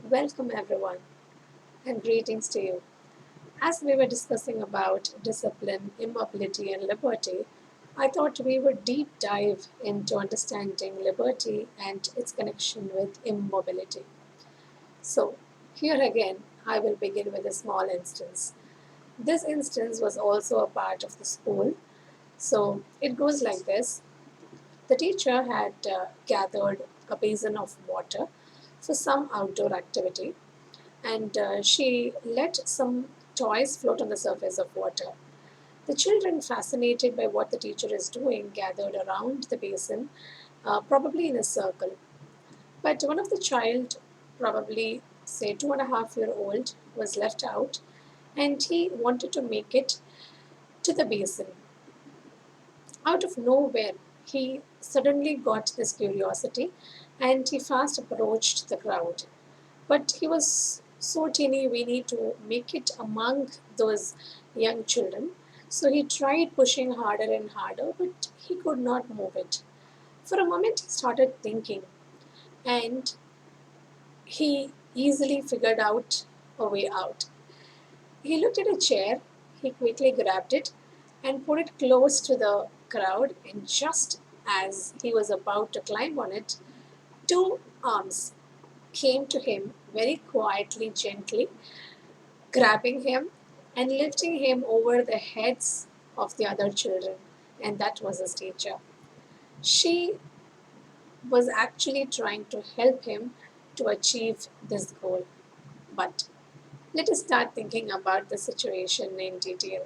Welcome everyone and greetings to you. As we were discussing about discipline, immobility, and liberty, I thought we would deep dive into understanding liberty and its connection with immobility. So, here again, I will begin with a small instance. This instance was also a part of the school. So, it goes like this. The teacher had gathered a basin of water for some outdoor activity and she let some toys float on the surface of water. The children, fascinated by what the teacher is doing, gathered around the basin, probably in a circle. But one of the child, probably say 2.5 year old, was left out, and he wanted to make it to the basin. Out of nowhere, he suddenly got this curiosity, and he fast approached the crowd. But he was so teeny weeny to make it among those young children. So he tried pushing harder and harder, but he could not move it. For a moment, he started thinking, and he easily figured out a way out. He looked at a chair, he quickly grabbed it and put it close to the crowd, and just as he was about to climb on it, two arms came to him very quietly, gently, grabbing him and lifting him over the heads of the other children. And that was his teacher. She was actually trying to help him to achieve this goal. But let us start thinking about the situation in detail.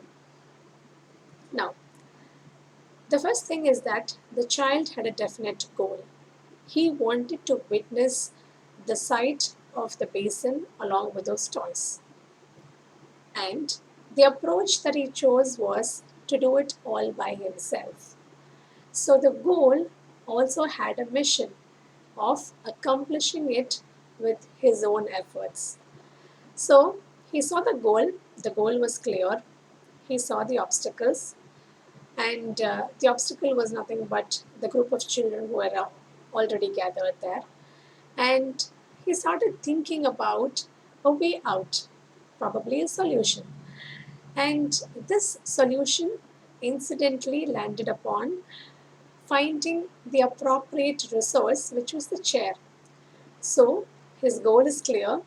Now, the first thing is that the child had a definite goal. He wanted to witness the sight of the basin along with those toys. And the approach that he chose was to do it all by himself. So the goal also had a mission of accomplishing it with his own efforts. So he saw the goal was clear, he saw the obstacles, and the obstacle was nothing but the group of children who were already gathered there. And he started thinking about a way out, probably a solution. And this solution incidentally landed upon finding the appropriate resource, which was the chair. So his goal is clear,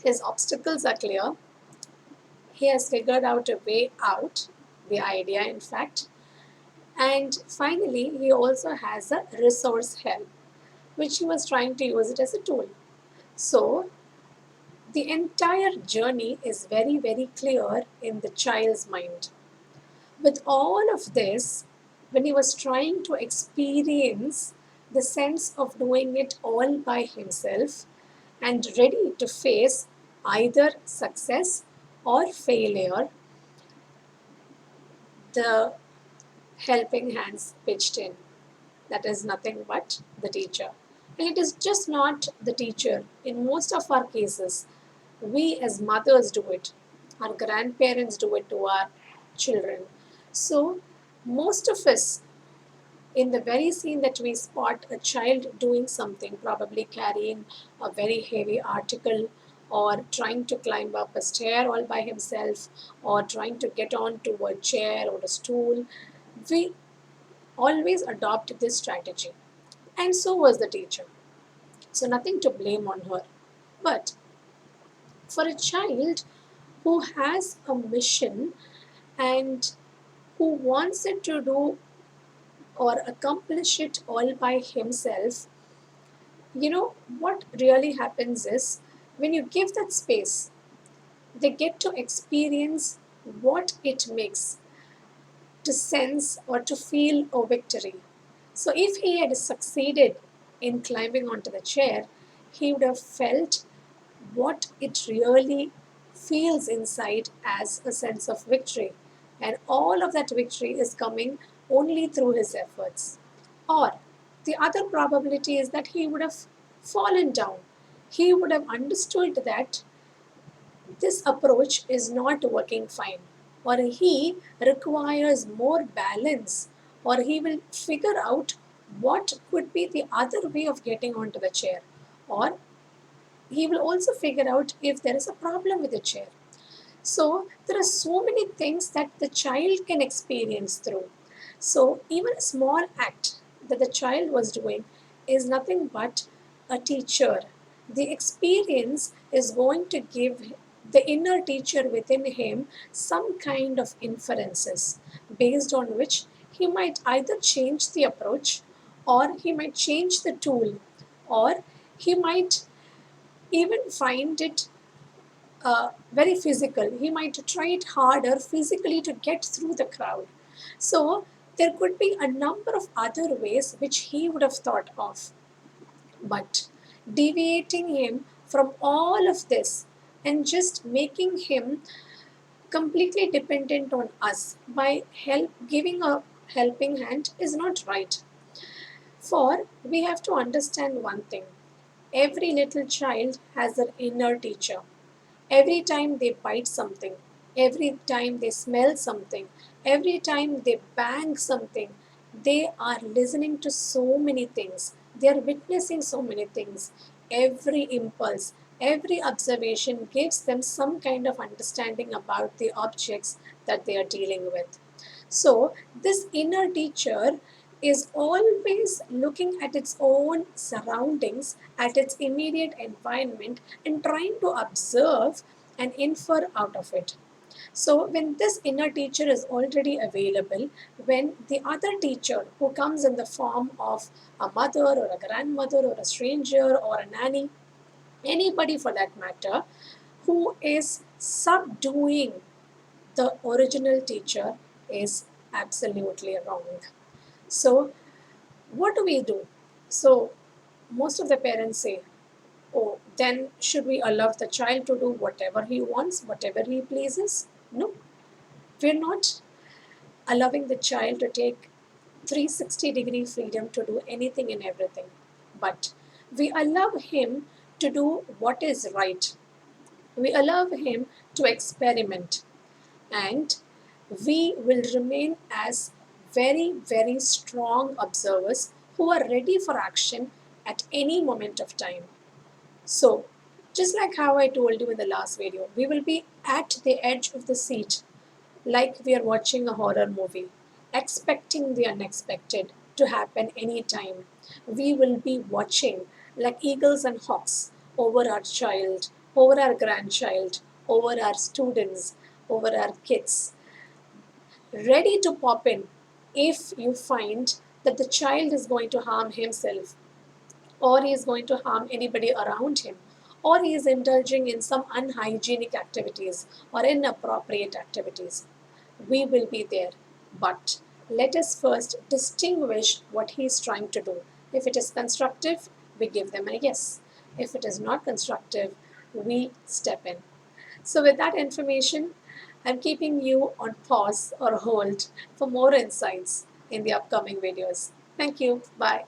his obstacles are clear, he has figured out a way out, the idea, in fact, and finally, he also has a resource help, which he was trying to use it as a tool. So the entire journey is very, very clear in the child's mind. With all of this, when he was trying to experience the sense of doing it all by himself and ready to face either success or failure, the helping hands pitched in. That is nothing but the teacher. And it is just not the teacher. In most of our cases, we as mothers do it, our grandparents do it to our children. So, most of us, in the very scene that we spot a child doing something, probably carrying a very heavy article, or trying to climb up a stair all by himself, or trying to get onto a chair or a stool, we always adopt this strategy. And so was the teacher. So, nothing to blame on her. But for a child who has a mission and who wants it to do or accomplish it all by himself, what really happens is when you give that space, they get to experience what it makes to sense or to feel a victory. So, if he had succeeded in climbing onto the chair, he would have felt what it really feels inside as a sense of victory. And all of that victory is coming only through his efforts. Or the other probability is that he would have fallen down. He would have understood that this approach is not working fine, or he requires more balance, or he will figure out what could be the other way of getting onto the chair, or he will also figure out if there is a problem with the chair. So there are so many things that the child can experience through. So even a small act that the child was doing is nothing but a teacher. The experience is going to give the inner teacher within him some kind of inferences based on which he might either change the approach, or he might change the tool, or he might even find it very physical. He might try it harder physically to get through the crowd. So there could be a number of other ways which he would have thought of. But deviating him from all of this and just making him completely dependent on us by giving a helping hand is not right. For we have to understand one thing: every little child has an inner teacher. Every time they bite something, every time they smell something, every time they bang something, they are listening to so many things. They are witnessing so many things. Every impulse, every observation gives them some kind of understanding about the objects that they are dealing with. So, this inner teacher is always looking at its own surroundings, at its immediate environment, and trying to observe and infer out of it. So, when this inner teacher is already available, when the other teacher, who comes in the form of a mother or a grandmother or a stranger or a nanny, anybody for that matter, who is subduing the original teacher, is absolutely wrong. So, what do we do? So, most of the parents say, oh, then should we allow the child to do whatever he wants, whatever he pleases? No, we're not allowing the child to take 360-degree freedom to do anything and everything. But we allow him to do what is right. We allow him to experiment, and we will remain as very, very strong observers who are ready for action at any moment of time. So, just like how I told you in the last video, we will be at the edge of the seat like we are watching a horror movie, expecting the unexpected to happen anytime. We will be watching like eagles and hawks over our child, over our grandchild, over our students, over our kids, ready to pop in if you find that the child is going to harm himself, or he is going to harm anybody around him, or he is indulging in some unhygienic activities or inappropriate activities. We will be there. But let us first distinguish what he is trying to do. If it is constructive, we give them a yes. If it is not constructive, we step in. So, with that information, I'm keeping you on pause or hold for more insights in the upcoming videos. Thank you. Bye.